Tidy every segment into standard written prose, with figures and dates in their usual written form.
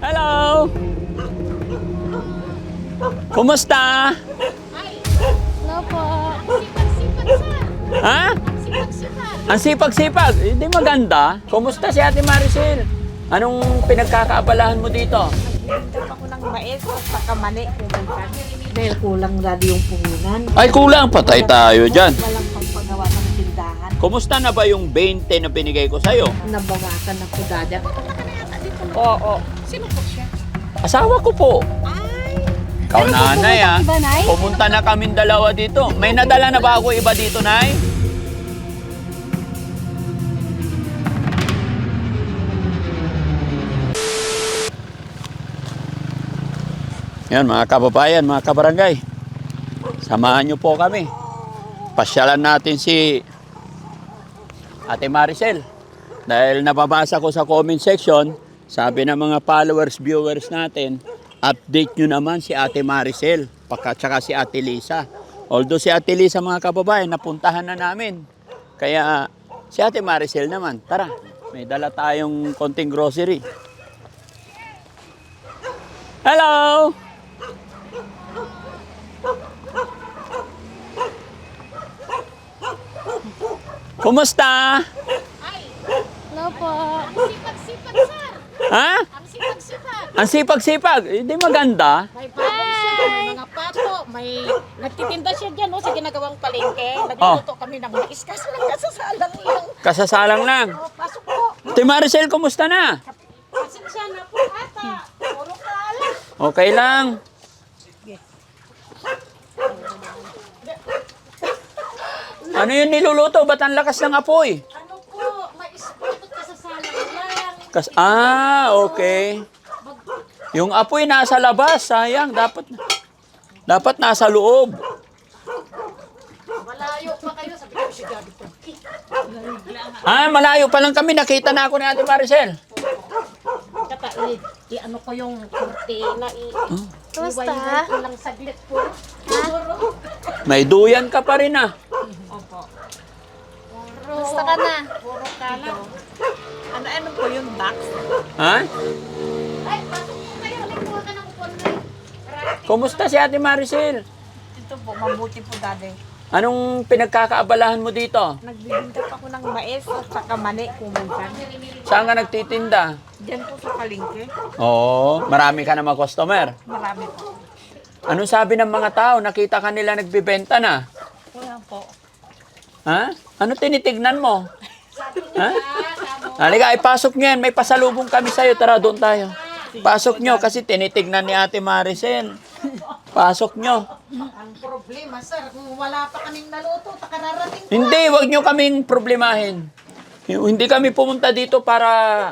Hello! Kumusta? Hello po. Sipag-sipag, sir. Ha? Sipag-sipag. Ang sipag-sipag. Hindi maganda. Kumusta si Ate Maricel? Anong pinagkakaabalahan mo dito? Nagdidap ako ng mais at saka mani kuminsan. Dahil kulang dali yung puhunan. Ay, kulang. Patay tayo dyan. Walang pagpagawa ng tindahan. Kumusta na ba yung 20 na binigay ko sa'yo? Nabawasan ako dada. Oo. Sino po siya? Asawa ko po. Ay! Ikaw, nanay, ah. Iba, Nay? Pumunta na kaming dalawa dito. May nadala na ba ako iba dito, Nay? Yan, mga kababayan, mga kabarangay. Samahan niyo po kami. Pasyalan natin si Ate Maricel. Dahil nababasa ko sa comment section, sabi ng mga followers, viewers natin, update nyo naman si Ate Maricel, tsaka si Ate Lisa. Although si Ate Lisa, mga kababayan, napuntahan na namin. Kaya si Ate Maricel naman, tara, may dala tayong konting grocery. Hello! Kumusta? Hello po. Sipag-sipag, sir. Ha? Ang sipag-sipag. Ang sipag-sipag. Hindi maganda. May baboy siya, may mga pato, may nagtitinda siya dyan no, sa ginagawang palengke. Nagluluto kami ng mais kasi lang kasasalang lang. Kasasalang lang. O, pasok po. Ate Maricel, kumusta na? Pasensya na po ata. Puro kala. Okay lang. Ano yung niluluto? Ba't ang lakas ng apoy? Ano po, mais po at kasasalang lang. Okay. Yung apoy nasa labas, sayang. Dapat nasa loob. Malayo pa kayo, sabi ko si Gabi po. Malayo pa lang kami. Nakita na ako ni Ate Maricel. Kata, ano ko yung kurtina, Kumusta? iwanan ko lang saglit po. Puro. May duyan ka pa rin, ah. Opo. Kumusta ka na? Puro kala. Ano po yung box? Ha? Ay, pasok po kayo. Nagkuha ka ng upon na. Kumusta si Ate Maricel? Ito po, mabuti po dati. Anong pinagkakaabalahan mo dito? Nagbibinta pa ako ng mais at saka mani kuminsan. Saan ka nagtitinda? Diyan po sa palengke. Oo, marami ka na mga customer. Marami po. Anong sabi ng mga tao? Nakita ka nila nagbibenta na. Wala po. Ha? Ano tinitignan mo? Ha? Halika, ipasok nyo yan. May pasalubong kami sa'yo. Tara, doon tayo. Pasok nyo kasi tinitignan ni Ate Maricel. Pasok nyo. Ang problema, sir, kung wala pa kaming naluto, takararating po. Hindi, wag nyo kaming problemahin. Hindi kami pumunta dito para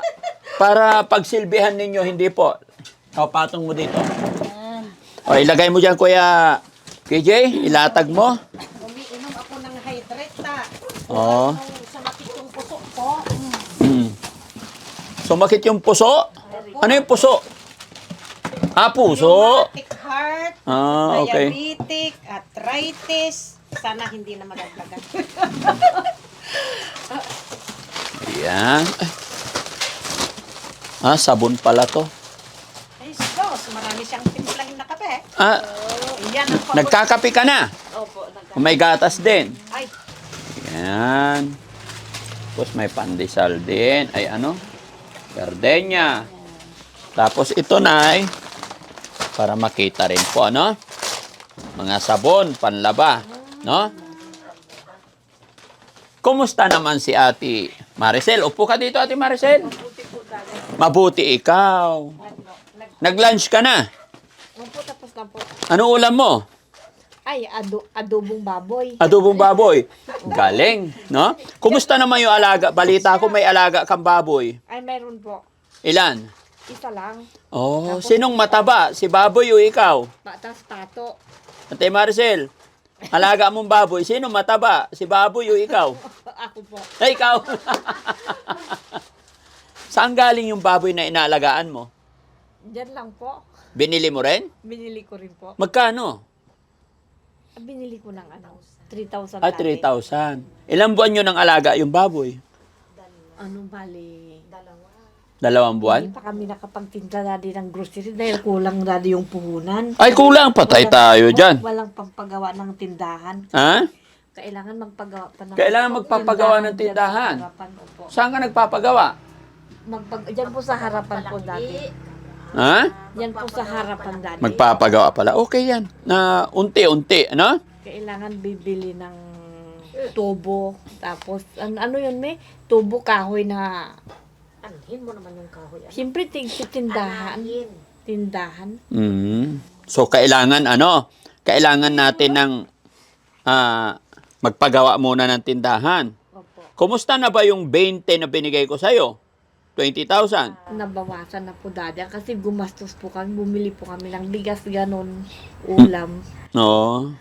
pagsilbihan ninyo. Hindi po. O, patong mo dito. O, ilagay mo dyan, Kuya KJ. Ilatag mo. Umiinom ako ng hydrate. Oo. Sumakit yung puso po. Sumakit yung puso? Ano yung puso? Puso. Rheumatic heart, Okay. diabetic, arthritis. Sana hindi na madagdagan. Ayan. Sabon pala to. Ay, sos, marami siyang timplahin na kape. Yan ang paborito. Nagkakape ka na. Opo, May gatas din. Ay, Ayan. Tapos may pandesal din. Ay ano? Gardenia. Tapos ito na para makita rin po, ano? Mga sabon, panlaba. No? Kumusta naman si Ate Maricel? Upo ka dito, Ate Maricel. Mabuti ikaw. Nag-lunch ka na? opo, tapos na po. Ano ulam mo? Ay, adobong baboy. Adobong baboy. Galing, no? Kumusta naman yung alaga? Balita ko may alaga kang baboy. Ay, meron po. Ilan? Isa lang. Oh, sinong mataba? Si baboy o ikaw? Tapos pato. Ate Maricel, alaga mong baboy. Sino mataba? Si baboy o ikaw? Ako po. Ay, ikaw. Saan galing yung baboy na inaalagaan mo? Diyan lang po. Binili mo rin? Binili ko rin po. Magkano? Binili ko ng 3,000 Ah, 3,000. Ilang buwan nyo nang alaga yung baboy? Ano bali? 2 buwan? Hindi pa kami nakapagtinda dati ng grocery dahil kulang dati yung puhunan. Ay, kulang. Patay tayo dyan. Walang pampagawa ng tindahan. Ha? Kailangan magpagawa pa ng Kailangan magpapagawa ng tindahan. Dyan sa harapan, opo. Saan ka nagpapagawa? Diyan po sa harapan po dati. Ha? Yan po sa harapan dati. Magpapagawa pala. Okay yan. Na unti-unti, ano? Kailangan bibili ng tubo. Tapos, ano yun, may? Tubo kahoy na... Anhin mo naman yung kahoy. Siyempre, tindahan. Tindahan. So, kailangan, kailangan natin ng magpagawa muna ng tindahan. Opo. Kumusta na ba yung 20 na binigay ko sa'yo? 20,000? Nabawasan na po dati kasi gumastos po kami. Bumili po kami ng bigas, ganon, ulam. No.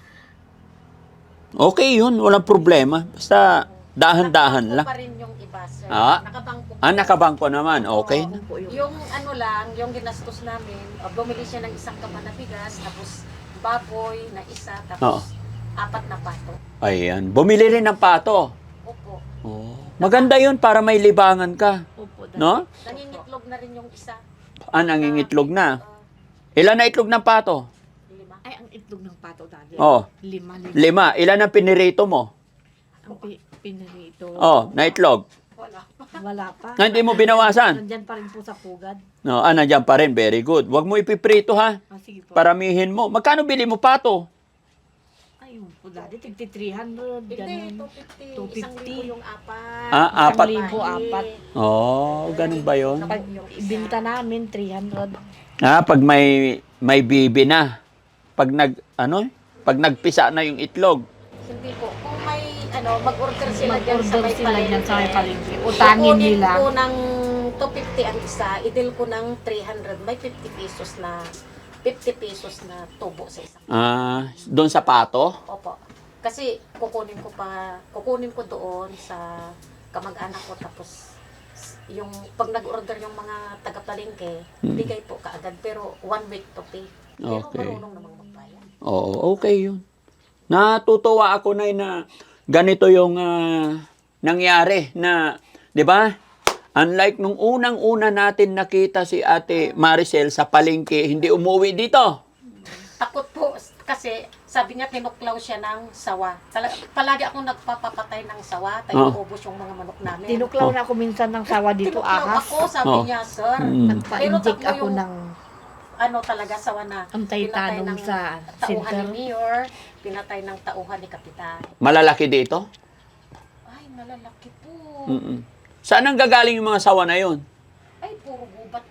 Okay yun. Walang problema. Basta dahan-dahan lang. pa rin yung iba, sir. Ah? Nakabangko. Nakabangko naman. Okay na. Yung ano lang, yung ginastos namin, bumili siya ng isang kaban na bigas, tapos baboy na isa, tapos 4 na pato. Ayan. Bumili rin ng pato. Opo. Oh. Maganda yun para may libangan ka. Opo. No? Nangingitlog na rin yung isa. Nangingitlog na. Ilan na itlog ng pato? 5. Ay, ang itlog ng pato dati. Oh. 5. 5. Ilan ang pinirito mo? Ang pinarito. Oh, na itlog. Wala pa. Hindi mo binawasan. Nandyan pa rin po sa pugad. No, nandiyan pa rin. Very good. Huwag mo ipiprito ha. Sige po. Paramihin mo. Magkano bili mo pato? Ayun po dati, 300. Hindi, 250. Yung 4. 4. 1,000, 4. Oh, ganun ba yun? Pag ibinta namin, 300. Pag may bibi na. Pag pag nagpisa na yung itlog. Hindi po. Kung may mag-order sila dyan sa may palengke. Utangin nila. Ko ng 250 ang isa, idil ko ng 300. May 50 pesos na tubo sa isang. Doon sa pato? Opo. Kasi kukunin ko doon sa kamag-anak ko, tapos yung pag nag-order yung mga taga-palengke, bigay po kaagad, pero 1 week to pay. Pero Okay. marunong namang magbayad. Oo, okay yun. Natutuwa ako na ganito yung nangyari na, di ba? Unlike nung unang-una natin nakita si Ate Maricel sa palengke, hindi umuwi dito. Takot po kasi sabi niya tinuklaw siya ng sawa. Palagi akong nagpapapatay ng sawa, tayo ubos yung mga manok namin. Tinuklaw na ako minsan ng sawa dito, Tinuklaw ahas. ako, sabi niya, sir. Nagpa-inject ako ng Talaga sawa na ang pinatay taytanong ng sa tauhan center. ni Mayor, pinatay ng tauhan ni Kapitan. Malalaki dito? Ay, malalaki po. Saan ang gagaling yung mga sawa na yun? Ay, puro gubat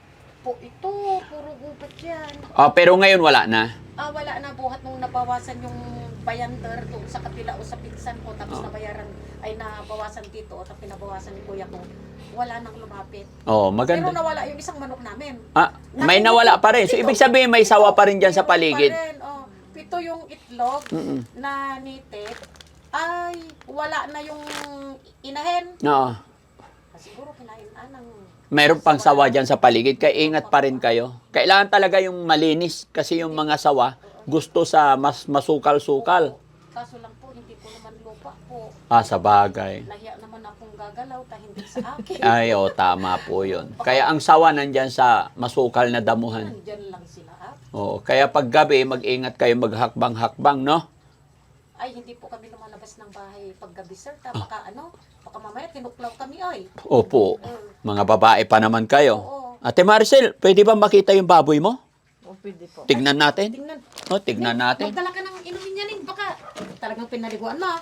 po ito. Puro gubat yan. Pero ngayon wala na. Wala na, buhat nung nabawasan yung bayander doon sa kapila o sa pinsan ko, tapos nabawasan dito, tapos pinabawasan ni kuya ko. Wala nang lumapit. Pero Maganda. nawala yung isang manok namin. May nawala pa rin. So, ibig sabihin may sawa pa rin dyan sa paligid. Pito yung itlog na nitik. Ay, wala na yung inahen. Oo. Siguro kinain ng... Mayroon pang sawa dyan sa paligid. Kaya ingat pa rin kayo. Kailangan talaga yung malinis. Kasi yung mga sawa, gusto sa mas masukal-sukal. Kaso lang po, hindi ko naman lupa po. Sa bagay. Lahiya naman akong gagalaw, hindi sa akin. Ay, tama po yun. Kaya ang sawa nandyan sa masukal na damuhan. Nandyan lang sila. Kaya pag gabi, mag-ingat kayo maghakbang-hakbang, no? Ay, hindi po kami lumalabas ng bahay pag gabi, sir. Baka mamaya tinuklaw kami, ay. Opo. Mga babae pa naman kayo. Oo. Ate Maricel, pwede ba makita yung baboy mo? Pwede po. Tignan natin. Tingnan. Tignan natin. Magdala ka ng inumin niya, Ning. Baka talagang pinaliguan na.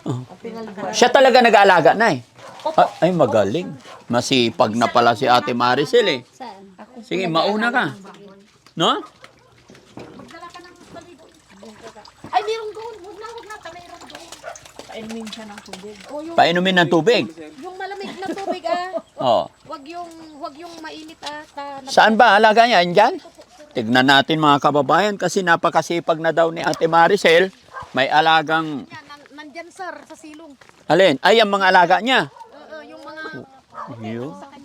Siya talaga nag-aalaga na eh. Opo. Ay, magaling. Masipag na pala si Ate Maricel eh. Saan? Sige, mauna ka. No? Magdala ka ng baligo. Ay, mayroong doon. Huwag na. Mayroong doon. Painumin siya ng tubig. Painumin ng tubig. Yung malamig na tubig, Wag yung mainit, Saan ba alaga niya? Andyan? Tignan natin mga kababayan kasi napakasipag na daw ni Ate Maricel. May alagang... Nandyan, sir, sa silong. Alin? Ay, ang mga alaga niya. Yung mga...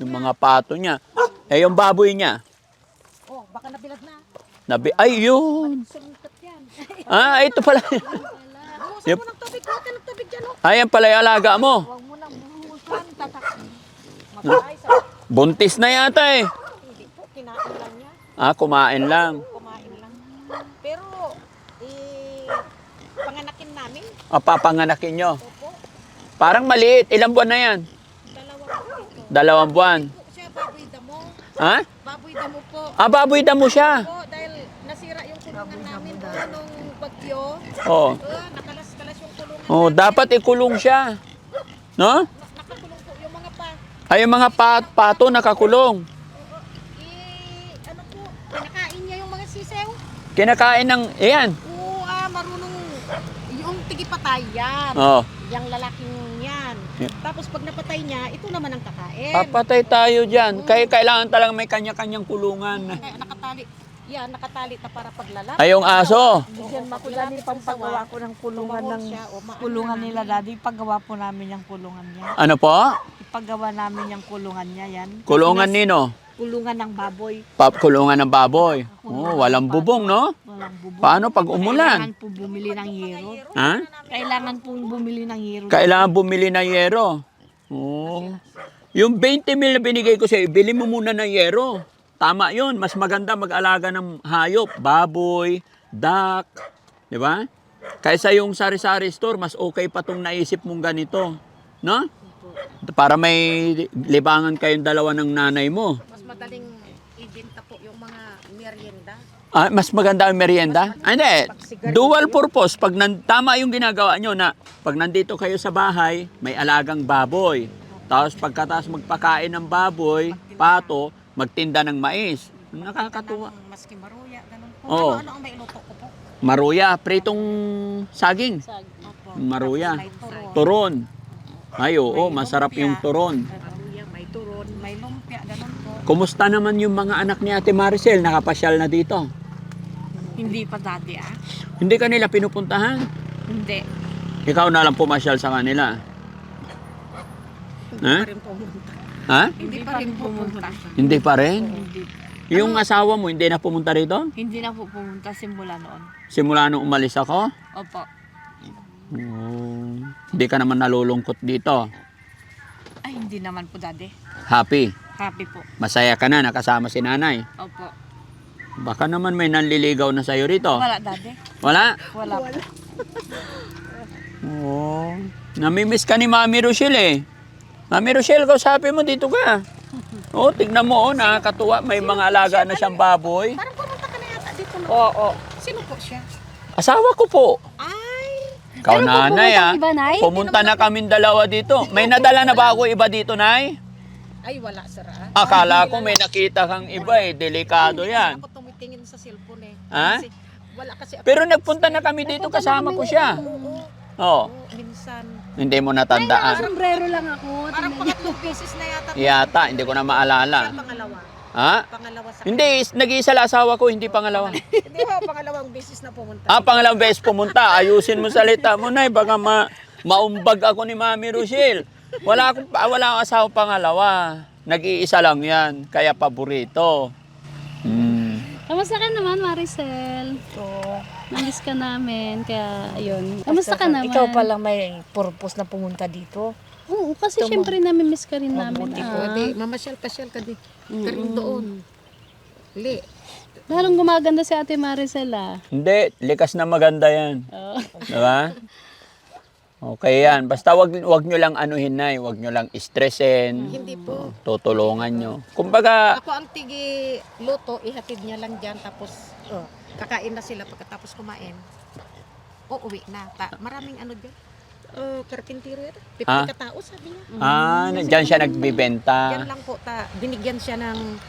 Yung mga pato niya. Yung baboy niya. Baka nabilad na. Ay, yun. Sumikot yan. Ito pala. Buhusan mo ng tubig. Huwag ka ng tubig dyan, Ay, yan pala yung alaga mo. Huwag mo nang buhusan. Tatak. Matay, sir. Buntis na yata eh. Kumain lang. Kumain lang. Pero, panganakin namin. Papanganakin nyo. Opo, Parang maliit. Ilang buwan na yan? 2 buwan 2 buwan. ito. Po siya, baboy damo. Ha? Baboy damo po. Baboy damo siya. Po, dahil nasira yung kulungan namin doon nung bagyo. Oo. Nakalas-kalas yung kulungan Oh, namin. dapat ikulong siya. No? Nakakulong po yung mga pa. Ay, yung mga pato nakakulong. Ano po, kinakain niya yung mga sisew. Kinakain ng, ayan. Oo, marunong yung tigipatay yan. Oh. Yung lalaking yan. Yeah. Tapos pag napatay niya, ito naman ang kakain. Papatay tayo dyan. Kaya kailangan talagang may kanya-kanyang kulungan. Kaya nakatali. Yan, nakatali ta para paglalaki. Ay, yung aso. Bigyan mo ko dali pampagawa ko ng kulungan ng maano kulungan namin. nila daddy. Ipagawa po namin yung kulungan niya. Ano po? Ipagawa namin yung kulungan niya yan. Kulungan Kasi nino? kulungan ng baboy. Kulungan ng baboy. Oh, walang bubong, no? Walang bubong. Paano pag umulan? Kailangan po bumili ng yero. Ha? Kailangan po bumili ng yero. Kailangan bumili ng yero. Oh. Yung 20 mil na binigay ko sa'yo, bili mo muna ng yero. Tama yun. Mas maganda mag-alaga ng hayop. Baboy, duck. Di ba? Kaysa yung sari-sari store, mas okay pa tong naisip mong ganito. No? Para may libangan kayong dalawa ng nanay mo. Mas madaling ibenta po yung mga merienda. Mas maganda ang merienda? Hindi. Dual purpose. Pag tama yung ginagawa nyo na pag nandito kayo sa bahay, may alagang baboy. Tapos pagkatapos magpakain ng baboy, pato, magtinda ng mais. Nakakatuwa. Maski maruya, ganun po. Oo. Ano ang mailuto ko po? Maruya, pritong saging. Opo. Maruya. May turon. Turon. Ay, oo, masarap yung turon. Maruya, may turon, may lumpia, ganun po. Kumusta naman yung mga anak ni Ate Maricel? Nakapasyal na dito. Hindi pa daddy Hindi kanila pinupuntahan. Hindi. Ikaw na lang pumasyal sa kanila. Hindi Ha? pa rin pumunta. Ha? Hindi pa rin pumunta. Hindi pa rin? Hindi. Yung asawa mo, hindi na pumunta rito? Hindi na po pumunta simula noon. Simula nung umalis ako? Opo. Hindi ka naman nalulungkot dito. Ay, hindi naman po daddy. Happy. Happy po. Masaya ka na nakasama si nanay. Opo. Baka naman may nanliligaw na sa'yo rito. Wala daddy. Wala? Wala po. Oo. Namimiss ka ni Mami Rochelle eh. Mami Rochelle, kausapin mo dito ka. Oo, tignan mo, nakakatuwa. May mga alaga na siyang baboy. Parang pumunta ka na yata dito. No? Oo. Sino po siya? Asawa ko po. Ay, Ikaw nanay ah. iba, Nay? Pumunta na kaming dalawa dito. May nadala na ba ako iba dito, Nay? ay wala sir ah. Akala ko may nakita kang iba eh. Delikado yan. Ako tumitingin sa cellphone eh. Ha? Kasi wala kasi ako. Pero nagpunta na kami dito, kasama ko siya. Oo. Oo. Minsan. Hindi mo natandaan. Sombrero lang ako. Parang pangatlong beses na yata. Yata, hindi ko na maalala. Pangalawa. Ha? Pangalawa sa Hindi, nag-iisa lang asawa ko, hindi pangalawa. Hindi ba pangalawang beses na pumunta? Pangalawang beses pumunta. Ayusin mo salita mo, Nay. Baka maumbag ako ni Mami Rochelle. Wala akong asawa pangalawa. Nag-iisa lang yan. Kaya paborito. Kamusta ka naman, Maricel? Oo. Namiss ka namin, kaya ayun. Kamusta ka naman? Ikaw palang may purpose na pumunta dito. Oo, kasi syempre namimiss ka rin namin. Mabuti po. Di, mamasyal-pasyal ka di. Ka rin doon. Li. Lalong gumaganda si Ate Maricel ah. Hindi, likas na maganda yan. Oo. Diba? Okay yan. Basta wag nyo lang anuhin, Nay. Wag nyo lang stressin. Hindi po. Tutulungan nyo. Kumbaga, Ako ang tigi luto, ihatid niya lang dyan. Tapos kakain na sila pagkatapos kumain. Uuwi na. Maraming ano dyan. Karpintero yan. 50 katao sabi niya. dyan siya nagbibenta. Yan lang po. Binigyan siya ng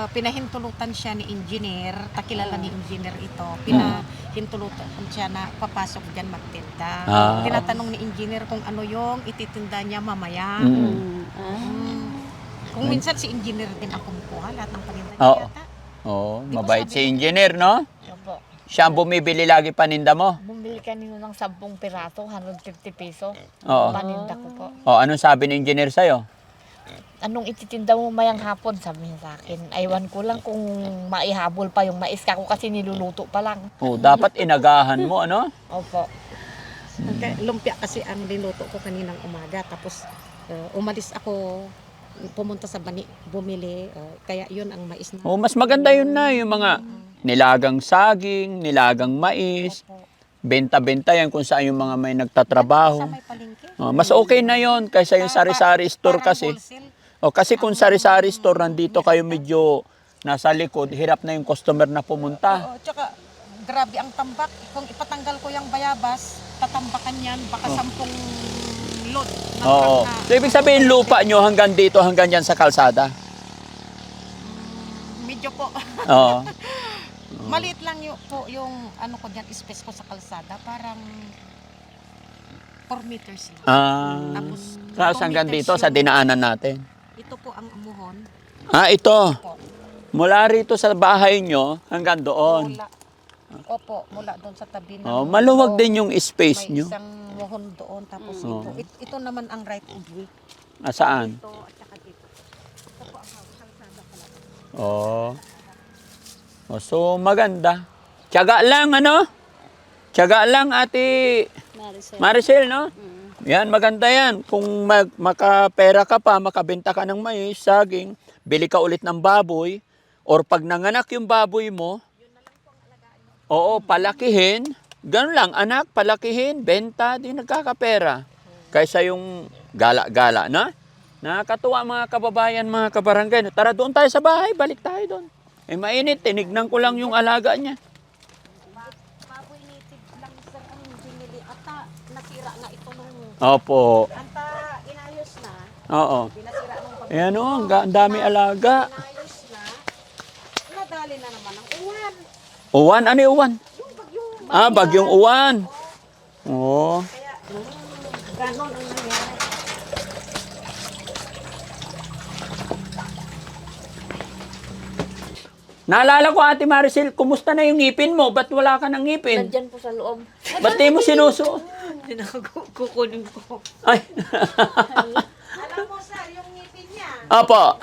pinahintulutan siya ni engineer. Takilala ni engineer ito. Pinahintulutan siya na papasok dyan magtinda. Tinatanong ni engineer kung ano yung ititinda niya mamaya. Kung minsan si engineer din ang kumukuha lahat ng paninda niya Oo. yata. Oo, mabait si engineer, no? Opo. Siya ang bumibili lagi paninda mo. Bumili kanino ng 10 piraso, 150 peso. Oo. Paninda ko po. Anong sabi ng engineer sa'yo? Anong ititinda mo mayang hapon? Sabi niya sa akin. Aywan ko lang kung maihabol pa yung mais ka ko kasi niluluto pa lang. Dapat inagahan mo, ano? Opo. Lumpia kasi ang niluto ko kaninang umaga. Tapos umalis ako pumunta sa bani, bumili. Kaya yun ang mais na. Oh, mas maganda yun na, yung mga nilagang saging, nilagang mais, Opo. benta-benta yan kung saan yung mga may nagtatrabaho. Sa may palengke. Oh, mas okay na yon kaysa yung sari-sari store Parang kasi. wholesale. O kasi kung sari-sari store, nandito kayo medyo nasa likod, hirap na yung customer na pumunta. Oo, tsaka grabe ang tambak. Kung ipatanggal ko yung bayabas, tatambakan yan, baka 10 load. ng Oo. truck na- So, ibig sabihin lupa nyo hanggang dito, hanggang dyan sa kalsada. Medyo po. Oo. Maliit lang yung ano ko dyan, space ko sa kalsada. Parang 4 meters lang. Tapos, Tapos 2 hanggang meters dito sa yung- dinaanan natin. Ito po ang amuhon. Ito. Po. Mula rito sa bahay nyo hanggang doon. Mula, opo, mula doon sa tabi ng... Oh, maluwag ito, din yung space May nyo. isang muhon doon. Tapos Oo. ito naman ang right of way. Saan? Ito at saka dito. Ito po ang kalsada pala. Oh. So, maganda. Tiyaga lang, ano? Tiyaga lang, Ate Maricel. Maricel, no? Yan, maganda yan. Kung makapera ka pa, makabenta ka ng mais, saging, bili ka ulit ng baboy, or pag nanganak yung baboy mo, oo, palakihin, ganun lang, anak, palakihin, benta, di nagkakapera. Kaysa yung gala-gala, na? Nakakatuwa mga kababayan, mga kabarangay. Tara doon tayo sa bahay, balik tayo doon. Mainit, tinignan ko lang yung alaga niya. Baboy native lang sa ang binili. Ata, nasira nga ito nung... Opo. Anta, inayos na. Oo. Binasira nung pag... Ayan o, ang dami alaga. Inayos na. Nadali na naman ang uwan. Uwan? Ano yung uwan? Yung bagyong... Bagyong uwan. Oo. Kaya, ganon ang nangyari. Naalala ko, Ate Maricel, kumusta na yung ngipin mo? Ba't wala ka ng ngipin? Nandyan po sa loob. Ba't di mo sinusuot? Kukunin ko. Ay. Alam mo, sir, yung ngipin niya, Opo.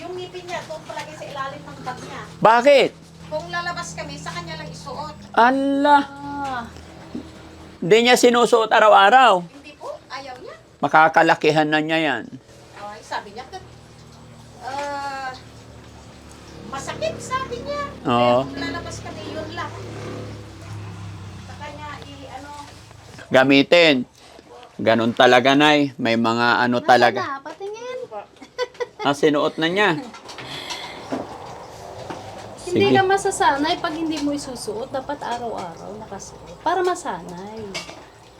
yung ngipin niya, doon palagi sa ilalim ng bag niya. Bakit? Kung lalabas kami, sa kanya lang isuot. Allah. Ah, Hindi niya sinusuot araw-araw. Hindi po, ayaw niya. Makakalakihan na niya yan. Ay, sabi niya, masakit, sabi niya. Oo. Kaya kung lalabas kami, yun lang. Sa kanya, Gamitin. Ganon talaga, Nay. May mga ano talaga. Na, patingin. Sinuot na niya. Hindi Sige. ka masasanay pag hindi mo isusuot. Dapat araw-araw nakasuot. Para masanay.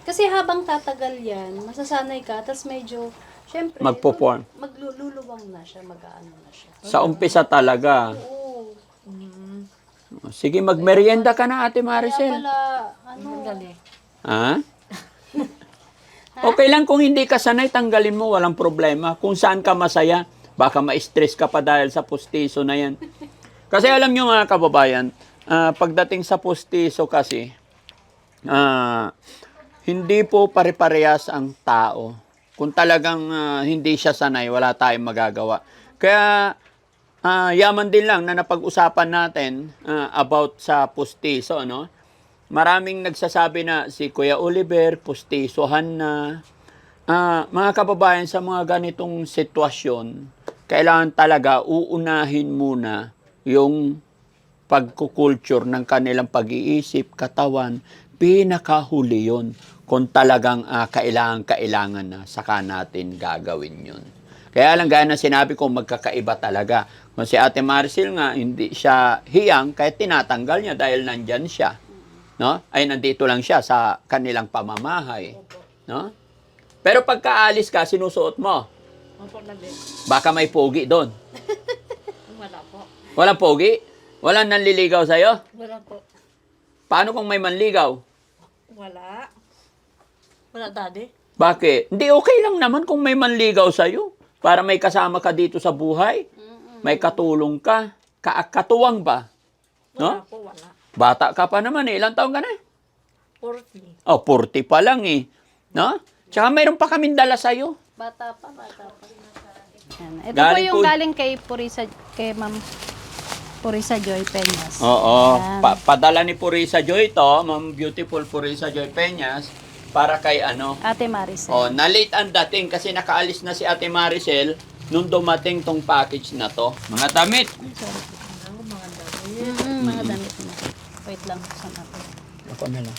Kasi habang tatagal yan, masasanay ka, tapos medyo, syempre, Magpo-form. magluluwang na siya, mag-aano na siya. Sa umpisa talaga. Oo. Sige, magmerienda ka na, Ate Kaya Maricel. pala, ano, Ha? Okay lang kung hindi ka sanay, tanggalin mo, walang problema. Kung saan ka masaya, baka ma-stress ka pa dahil sa pustiso na yan. Kasi alam nyo mga kababayan, pagdating sa pustiso kasi, hindi po pare-parehas ang tao. Kung talagang hindi siya sanay, wala tayong magagawa. Kaya, yaman din lang na napag-usapan natin about sa pustiso, no? Maraming nagsasabi na si Kuya Oliver, pustisohan na. Mga kababayan, sa mga ganitong sitwasyon, kailangan talaga uunahin muna yung pagkukulture ng kanilang pag-iisip, katawan, pinakahuli yun. Kung talagang kailangan na, saka natin gagawin yun. Kaya lang, gaya na sinabi ko, magkakaiba talaga. Kung si Ate Maricel nga, hindi siya hiyang, kaya tinatanggal niya dahil nandyan siya. No? Ay, nandito lang siya sa kanilang pamamahay. No? Pero pagkaalis ka, sinusuot mo. opo na din. Baka may pogi doon. Wala po. Walang pogi? Walang nanliligaw sa'yo? Wala po. Paano kung may manligaw? Wala. Wala, daddy. Bakit? Hindi, okay lang naman kung may manligaw sa'yo. Para may kasama ka dito sa buhay. May katulong ka. Katuwang ba? Wala No? po, wala. Bata ka pa naman eh. Ilang taon ka na? 40. Oh, 40 pa lang eh. No? Tsaka mayroon pa kaming dala sa'yo. bata pa. Yan. Ito Galing po yung po- galing kay Ma'am Purisa Joy Peñas. Oo. Yan. Padala ni Purisa Joy to, Ma'am Beautiful Purisa Joy Peñas, para kay ano. Ate Maricel. Oh, na-late ang dating kasi nakaalis na si Ate Maricel. nung dumating tong package na to. Mga damit. Mga damit mo. Wait lang, saan natin. Ako na lang.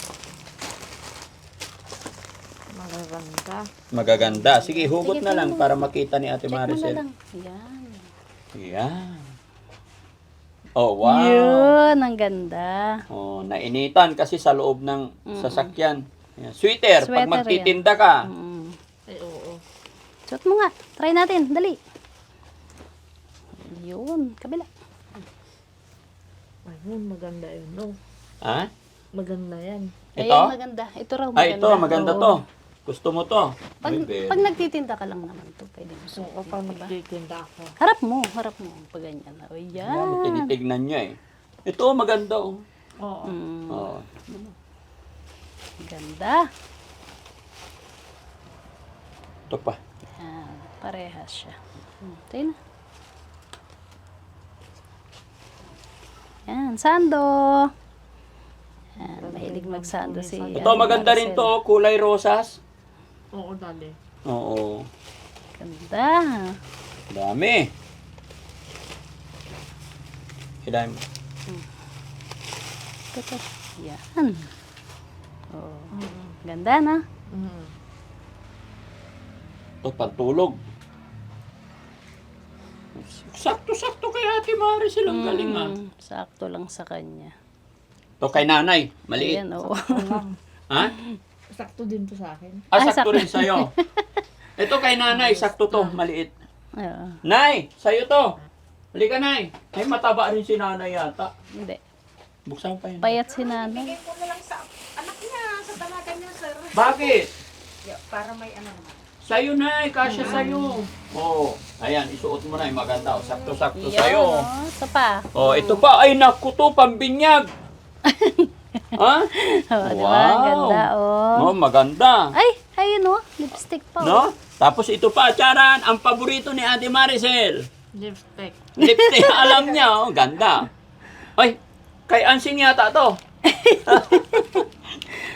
Magaganda. Magaganda. Sige, hugot Sige, na lang tingnan mo. para makita ni Ate Check mo na Maricel. lang. Yan. Yan. Oh, wow. Yun, ang ganda. Oh, nainitan kasi sa loob ng sasakyan. Yan. Sweater, pag Sweater magtitinda ka. Ay, oo. Suot mo nga. Try natin. Dali. Yun. Kabila. Ayun, maganda yun, no? Ha? Maganda yan. Ito? Ayun, maganda. Ito raw maganda. Ay, ito, maganda Oo. to. Gusto mo to? Pag, Ay, Ben. pag nagtitinda ka lang naman to, pwede mo So, suotin, pag diba? magtitinda ako. Harap mo. Pag ganyan. O, Yan, yan. tinitignan niya eh. Ito, maganda oh. Oo. Oh. Ganda. Ito pa. Yan. Parehas siya. Tayo na. Yan. Sando. Yan. Mahilig magsando si Ito, maganda rin to, oh, kulay rosas. Oo, dali. Oo. Ganda. Dami. Ilan? Ito. Yan. Oh. Ganda na. Ito, pantulog. Sakto-sakto kay Ate Maricel, ang galing ah. Sakto lang sa kanya. Ito kay nanay, maliit. Ayan, oo. Ha? Sakto din to sa akin. Ah, Ay, sakto sakto. rin sa'yo. Ito kay nanay, sakto to, maliit. Oo. Nay, sa'yo to. Halika, Nay. Ay, mataba rin si nanay yata. Hindi. Buksan mo pa yun. Payat si nanay. Bigay ko na lang sa anak niya, sa dalaga niya, sir. Bakit? Para may ano naman. Sa'yo, Nay. Kasya sa'yo. Oo. Ayan, isuot mo na. Maganda. Sakto-sakto Yan, sa'yo. oh. Ito pa. Oh, ito pa. Ay, naku to, pambinyag. Ha? Oh, di ba? Ganda, oh. Oh, maganda. Ay, ayun, oh. Lipstick pa, oh. No? Tapos ito pa, charan, ang paborito ni Ate Maricel. Lipstick. Lipstick, alam niya, oh, ganda. Ay, kay Ansing yata to.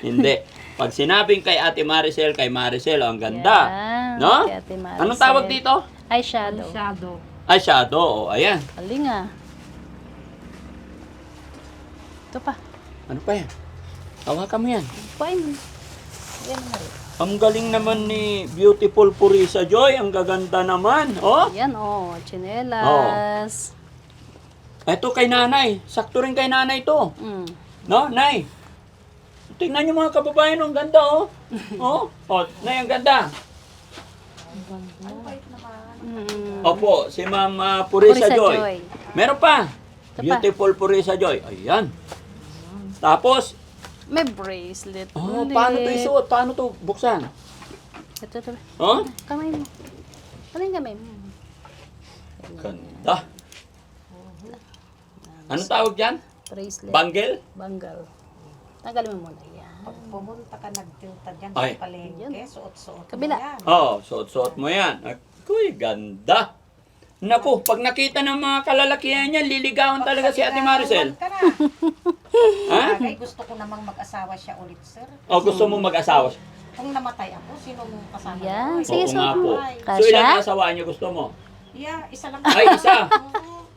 Hindi. Pag sinabing kay Ate Maricel, kay Maricel, oh, ang ganda. Yan, No? kay Ate Maricel. Anong tawag dito? Eyeshadow. Shadow. Ay, shadow. Oh, ayan. Galing, ah. Ito pa. Ano pa yan? Hawakan mo yan. Kuhain mo. Yan mo. Ang galing naman ni Beautiful Purisa Joy. Ang gaganda naman. Oh. Yan, oh. Chinelas. Ito kay nanay. Sakto rin kay nanay to. No, nay? Tingnan niyo mga kababayan, ang ganda, oh. Oh, oh, nay, ang ganda. Opo, si Ma'am Purisa Purisa Joy. Joy. Meron pa. Ito pa. Beautiful Purisa Joy. Ayan. Tapos, May bracelet. oh, ulit. paano to isuot? Paano to buksan? Ito. Oh? Kamay mo. Ano yung kamay mo? Ganda. Anong tawag dyan? Bracelet. Bangle? Banggal. Tanggalin mo muna yan. Pag pumunta ka nagtinta dyan Ay. sa palengke, suot-suot mo Kabila. yan. Oh, suot-suot mo yan. Kuy, ganda. Naku, pag nakita ng mga kalalakihan niya, liligawan talaga si Ate Maricel. Ka na. Ha? Bagay, gusto ko namang mag-asawa siya ulit, sir. O, gusto mo mag-asawa? Kung namatay ako, sino mo kasama? Yan, ko? sige, Oo nga suot po. mo. So, ilang Kasha? asawa niyo gusto mo? Yeah, isa lang. Ay, isa. Oo.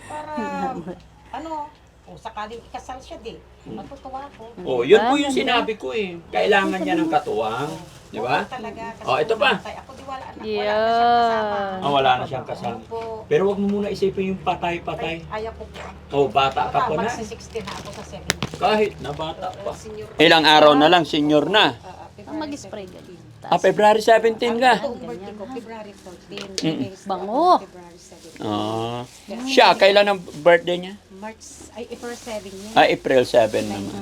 Para, ano, kung sakaling ikasal siya, di. Matutuwa ako. Oh, yun po yung sinabi ko eh. Kailangan niya ng katuwang. Di ba? Oo, talaga. Kasi Oh, ito kung pa. namatay ako, di wala na Yeah. siyang kasama. Ah, wala na siyang kasama. Ano po, Pero wag mo muna isipin yung patay-patay. ayaw ko po. Oh, bata ka pa na. Magsi-16 na ako sa 7. Kahit na bata pa. Senior. Ilang araw na lang, senior na. Ang mag-spray ka din. Ah, February 17 ka. Ito, birthday ko, February 14. Bango. February 7. Ah. Siya, kailan ang birthday niya? March, ay, April 7 yun. Ah, April 7 naman.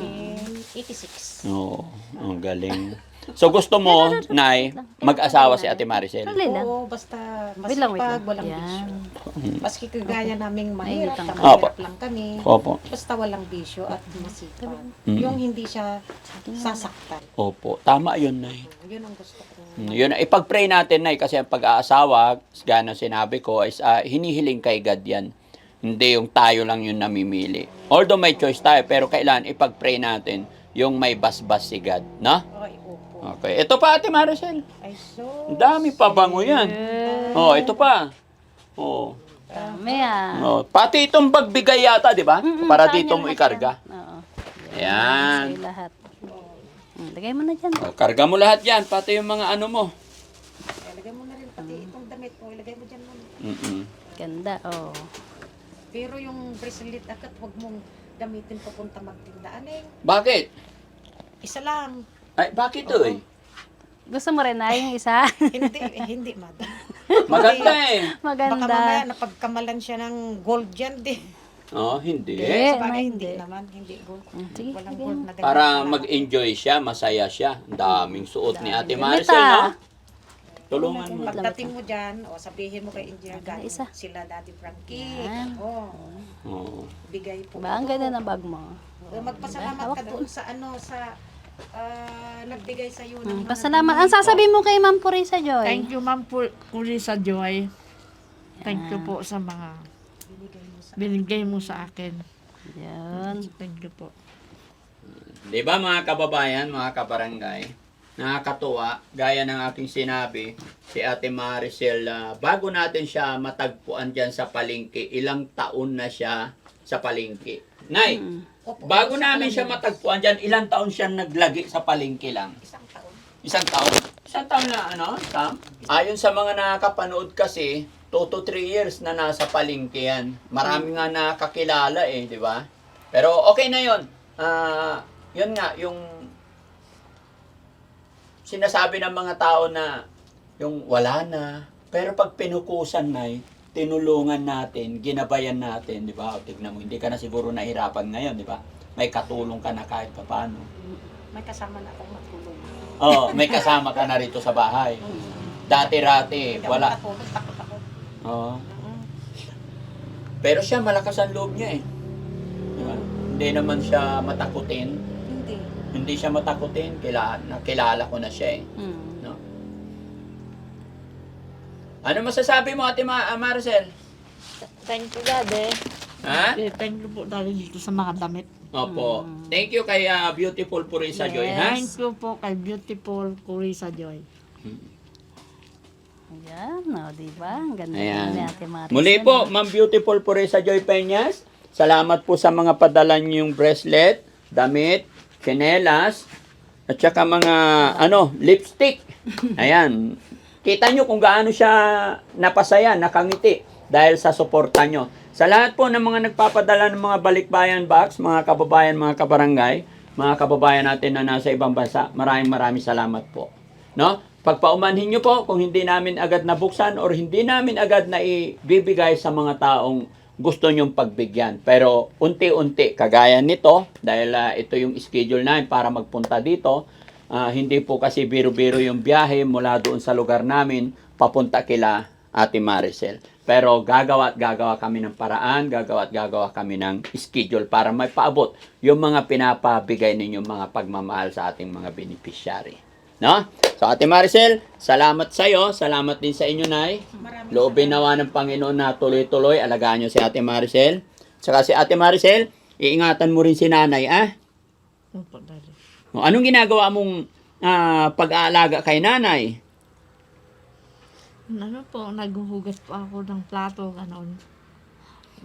1986. Oo, ang galing. So gusto mo, Nay, mag-asawa si Ate Maricel? Dali lang. Oo, basta Wait lang, wait masipag, lang. walang Yan. bisyo. Maski kagaya naming mahirap, Ay, Opo. mahirap lang kami. Opo. Basta walang bisyo at masipag. Mm. Yung hindi siya sasaktan. Opo, tama yun, Nay. Yun ang gusto ko. Yun, ipag-pray natin, Nay, kasi ang pag-aasawa, gano'n sinabi ko, is hinihiling kay God yan. Hindi yung tayo lang yung namimili. Although may choice tayo, pero kailan ipag-pray natin yung may basbas si God, no? Ay, opo. Okay, ito pa Ate Maricel. Ay, so... Ang dami pa bango yan. Eh, Oh, ito pa. Oh. Dami ah. Oh, pati itong bagbigay yata, di ba? Para Saan dito yan mo lahat ikarga. yan? Oo. Ayan. Sa'yo lahat. Lagay mo na dyan. Oh, karga mo lahat yan, pati yung mga ano mo. Ilagay mo na rin pati itong damit mo. Ilagay mo dyan muna. Mm-mm. Ganda, oh. Pero yung bracelet agad, huwag mong gamitin papunta magtinda. Aneng, Bakit? isa lang. Ay, bakit to eh? Gusto mo rin na yung isa? Hindi, madam. Maganda eh. Baka mamaya Maganda. napagkamalan siya ng gold dyan, di. Oh, hindi. Hindi. Sabagay, hindi. hindi naman, hindi gold. Sige, Walang lagay gold mo. na ganyan. Para mag-enjoy siya, masaya siya. Ang daming suot ni Ate Damit, Maricel, no? ah. Tulungan mo. Pagdating mo dyan, o sabihin mo kay Engineer galing isa. sila Daddy Frankie. Yan. Oh. Bigay po. Ba, ang ganda ng bag mo. Magpasalamat Hawak ka doon sa nagbigay sa iyo ng mga Pasalamat. Ang sasabihin mo kay Ma'am Purisa Joy. Thank you, Ma'am Purisa Joy. Thank you po sa mga binigay mo sa akin. Yan. Thank you po. Di ba mga kababayan, mga kabarangay, nakakatuwa, gaya ng aking sinabi, si Ate Maricel, bago natin siya matagpuan dyan sa palengke, ilang taon na siya sa palengke. Nay, bago namin siya matagpuan dyan, ilang taon siya naglagi sa palengke lang? isang taon. Isang taon? Isang taon na, ano, Sam? Ayon sa mga nakakapanood kasi, 2 to 3 years na nasa palengke yan. Marami nga nakakilala eh, di ba? Pero okay na yun. Yun nga, yung sinasabi ng mga tao na yung wala na. Pero pag pinukusan na tinulungan natin, ginabayan natin, di ba? O, tignan mo, hindi ka na siguro nahirapan ngayon, di ba? May katulong ka na kahit paano. May kasama na akong matulog. Oh, may kasama ka na rito sa bahay. Dati-rati, wala. Takot ako. Oo. Pero siya, malakas ang loob niya eh. Di ba? Hindi naman siya matakutin. Hindi. Hindi siya matakutin. Nakilala ko na siya eh. No? Ano masasabi mo, Ate Maricel? Thank you, Daddy. Ha? Thank you po dahil dito sa mga damit. Opo. Thank you kay Beautiful Purisa Joy, ha? Thank you po kay Beautiful Purisa Joy. Ayan, o, diba? Ang ganda Ayan. ni Ate Maricel. Muli po, Ma'am Beautiful Purisa Joy Peñas, salamat po sa mga padala niyong bracelet, damit, tsinelas, at saka mga, lipstick. Ayan. Kita nyo kung gaano siya napasaya, nakangiti, dahil sa suporta nyo. Sa lahat po ng mga nagpapadala ng mga balikbayan box, mga kababayan, mga kabarangay, mga kababayan natin na nasa ibang bansa, maraming salamat po. No? Pagpaumanhin nyo po kung hindi namin agad nabuksan or hindi namin agad na ibibigay sa mga taong gusto nyong pagbigyan. Pero unti-unti, kagaya nito, dahil ito yung schedule namin para magpunta dito, hindi po kasi biro-biro yung biyahe mula doon sa lugar namin papunta kila Ate Maricel. Pero gagawa kami ng paraan, gagawa kami ng schedule para may paabot yung mga pinapabigay ninyong mga pagmamahal sa ating mga beneficiary. No? So Ate Maricel, salamat sa iyo, salamat din sa inyo, Nay. Loobin nawa ng Panginoon na tuloy-tuloy alagaan niyo si Ate Maricel. Saka si Ate Maricel, iingatan mo rin si Nanay, Opo, Daddy. O, anong ginagawa mong pag-aalaga kay Nanay? Ano po, naghuhugas po ako ng plato, ganon.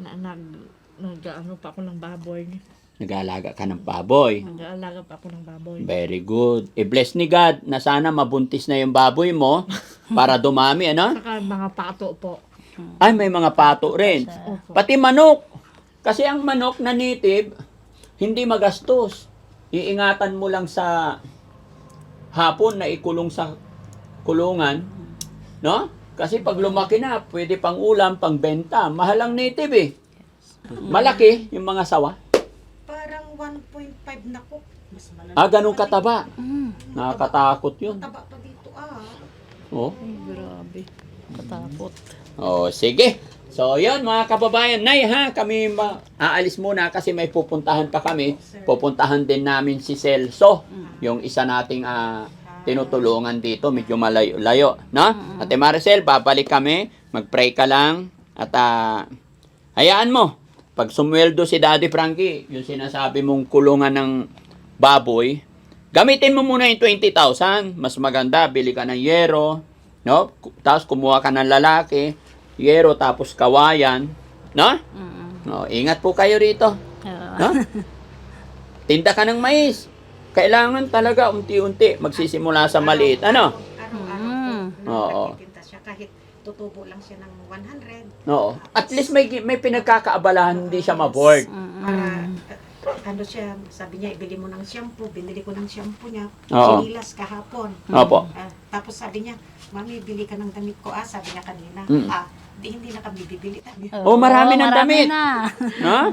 Nag-ano pa ako ng baboy. Nag-aalaga ka ng baboy. Nag-aalaga pa ako ng baboy. Very good. I-bless ni God na sana mabuntis na yung baboy mo para dumami, ano? Saka mga pato po. Ay, may mga pato rin. Opo. Pati manok. Kasi ang manok na native, hindi magastos. Iingatan mo lang sa hapon na ikulong sa kulungan, no? Kasi pag lumaki na, pwede pang ulam, pang benta. Mahal ang native eh. Malaki yung mga sawa. Parang 1.5 na ko. Mas malaki. Ganun kataba. Nakakatakot yun. Taba pa dito Oh. Ay, grabe. Katapot. Oh, sige. So, yun mga kababayan. Nay, kami aalis muna kasi may pupuntahan pa kami. Pupuntahan din namin si Celso, yung isa nating tinutulungan dito, medyo malayo-layo, no? Ate Maricel, babalik kami, mag-pray ka lang, at hayaan mo, pag sumweldo si Daddy Frankie, yung sinasabi mong kulungan ng baboy, gamitin mo muna yung 20,000, mas maganda, bili ka ng yero, No? Tapos kumuha ka ng lalaki, yero, tapos kawayan. No? No, ingat po kayo rito. No? Tinda ka ng mais. Kailangan talaga unti-unti magsisimula sa maliit. Ano? Araw-araw po. Oo. Nagtitinda siya kahit tutubo lang siya ng 100. Oo. At least may pinagkakaabalahan, hindi siya ma-bored. Para ano siya, sabi niya, ibili mo ng shampoo, binili ko ng shampoo niya, Oo. sinilas kahapon. Opo. Tapos sabi niya, mami, bili ka ng damit ko, sabi niya kanina. Hindi na kami bibili. Oh, marami ng damit. Na. No?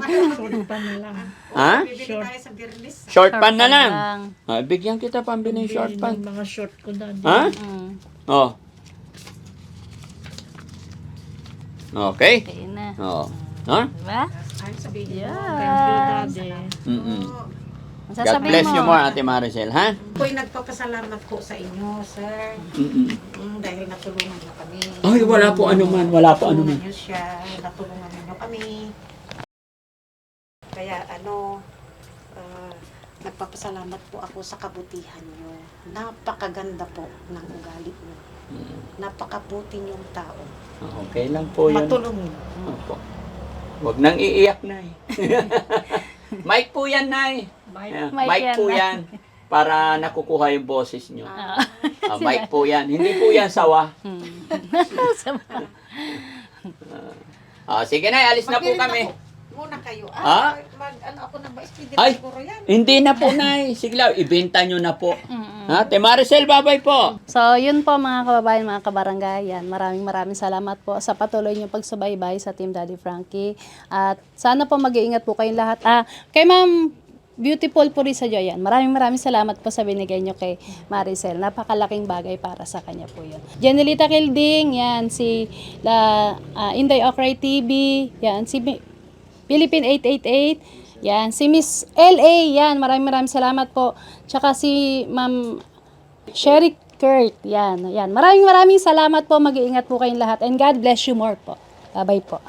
Ha? Bibili tayo sa Birnis. Short pan na lang. Bigyan kita pambili ng short pan. Mga short ko na. Ha? Oh. Okay. Okay na. Oh. Ha? Diba? Ay, sabihin niya. Mm-mm. Ang God sasabihin bless mo. you more, Ate Maricel, ha? Ako'y nagpapasalamat po sa inyo, sir. Dahil natulungan niyo kami. Ay, wala po anuman. Wala po anuman. Natulungan niyo siya, natulungan niyo kami. Kaya nagpapasalamat po ako sa kabutihan niyo. Napakaganda po ng ugali niyo. Napakabuti niyong tao. Okay lang po yun. Matulungin. Opo. Huwag nang iiyak, Nay. Mic po yan, Nay. Mic yan, po Nay. yan. Para nakukuha yung boses nyo. Mic po yan. Hindi po yan sawa. Sige, Nay. Alis na po Mag-irit kami. ako. Muna kayo. Ano ako ng ba-speed Ay, siguro yan. hindi na po, Nay. Sige lang, ibenta nyo na po. Ha? Ate Maricel, bye-bye po. So, yun po mga kababayan, mga kabaranggayan. Maraming salamat po sa patuloy niyong pagsubaybay sa Team Daddy Frankie. At sana po mag-iingat po kayong lahat. Kay Ma'am Beautiful Purisa Joyan, maraming salamat po sa binigay niyo kay Maricel. Napakalaking bagay para sa kanya po yun. Janelita Kilding, yan, si Inday Okray TV, yan, si Philippine 888, yan, si Miss LA, yan, maraming salamat po. Tsaka si Ma'am Sherry Kurt, yan. Maraming salamat po, mag-iingat po kayong lahat, and God bless you more po. Bye-bye po.